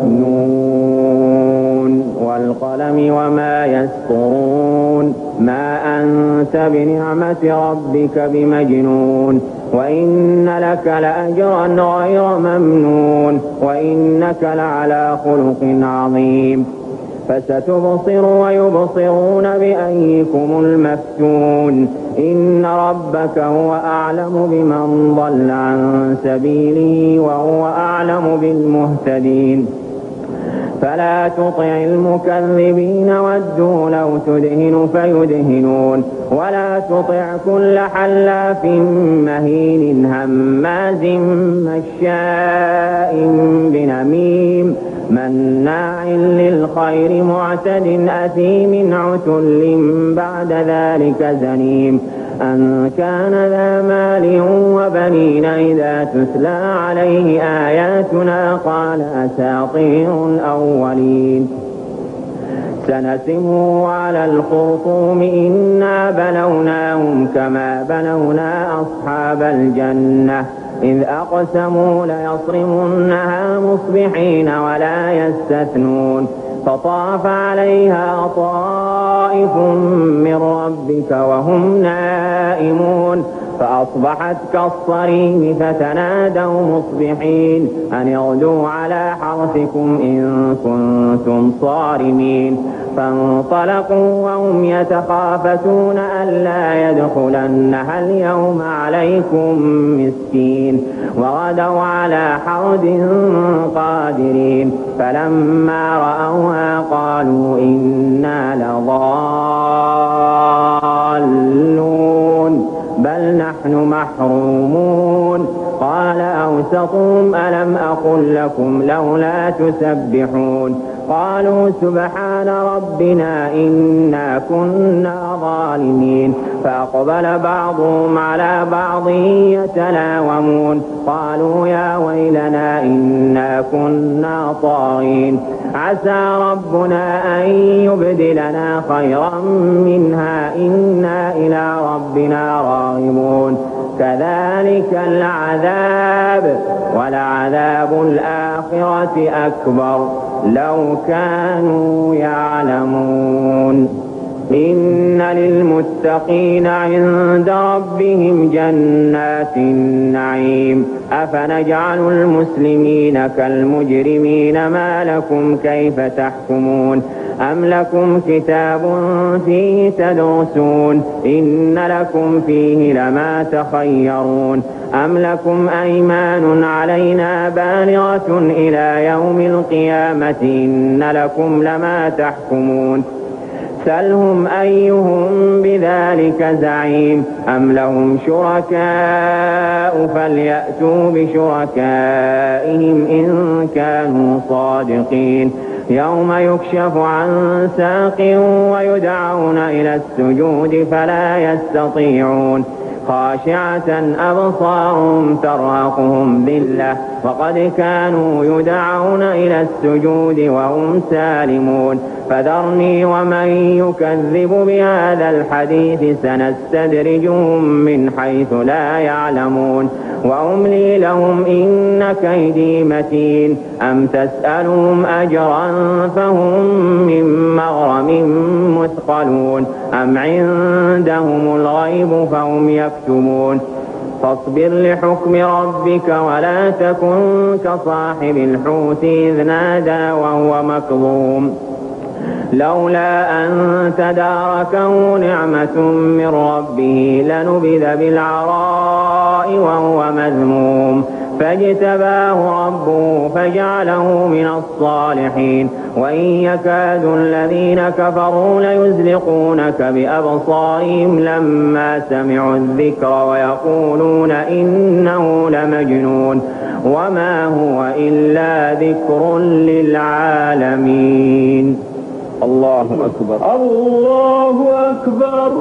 نون والقلم وما يسطرون ما أنت بنعمة ربك بمجنون وإن لك لأجرا غير ممنون وإنك لعلى خلق عظيم فستبصر ويبصرون بأيكم المفتون إن ربك هو أعلم بمن ضل عن سبيله وهو أعلم بالمهتدين فلا تطع المكذبين ودوا لو تدهن فيدهنون ولا تطع كل حلاف مهين هماز مشاء بنميم مناع للخير معتد أثيم عتل بعد ذلك زنيم أن كان ذا مال وبنين إذا تتلى عليه آياتنا قال أساطير الأولين سنسمه على الخرطوم إنا بلوناهم كما بلونا أصحاب الجنة إذ أقسموا ليصرمنها مصبحين ولا يستثنون فطاف عليها طائف من ربك وهم نائمون فأصبحت كالصريم فتنادوا مصبحين أن اغدوا على حرثكم إن كنتم صارمين فانطلقوا وهم يتخافتون ألا يدخلنها اليوم عليكم مسكين وغدوا على حرد قادرين فلما رأوها قالوا إنا لضالون بل نحن محرومون قال أوسطهم ألم أقل لكم لولا تسبحون قالوا سبحان ربنا إنا كنا ظالمين فأقبل بعضهم على بعض يتلاومون قالوا يا ويلنا إنا كنا طاغين عسى ربنا أن يبدلنا خيرا منها إنا إلى ربنا راغبون كذلك العذاب ولعذاب الآخرة أكبر لو كانوا يعلمون إن للمتقين عند ربهم جنات النعيم أفنجعل المسلمين كالمجرمين ما لكم كيف تحكمون أم لكم كتاب فيه تدرسون إن لكم فيه لما تخيرون أم لكم أيمان علينا بالغة إلى يوم القيامة إن لكم لما تحكمون سلهم أيهم بذلك زعيم أم لهم شركاء فليأتوا بشركائهم إن كانوا صادقين يوم يكشف عن ساق ويدعون إلى السجود فلا يستطيعون خاشعة أبصارهم ترهقهم ذلة وقد كانوا يدعون إلى السجود وهم سالمون فذرني ومن يكذب بهذا الحديث سنستدرجهم من حيث لا يعلمون وأملي لهم إن كيدي متين أم تسألهم أجرا فهم من مغرم مثقلون أم عندهم الغيب فهم يكتبون فاصبر لحكم ربك ولا تكن كصاحب الحوت إذ نادى وهو مكظوم لولا أن تداركه نعمة من ربه لنبذ بالعراء وهو مذموم فاجتباه ربه فجعله من الصالحين وإن يكاد الذين كفروا ليزلقونك بأبصارهم لما سمعوا الذكر ويقولون إنه لمجنون وما هو إلا ذكر للعالمين الله أكبر الله أكبر.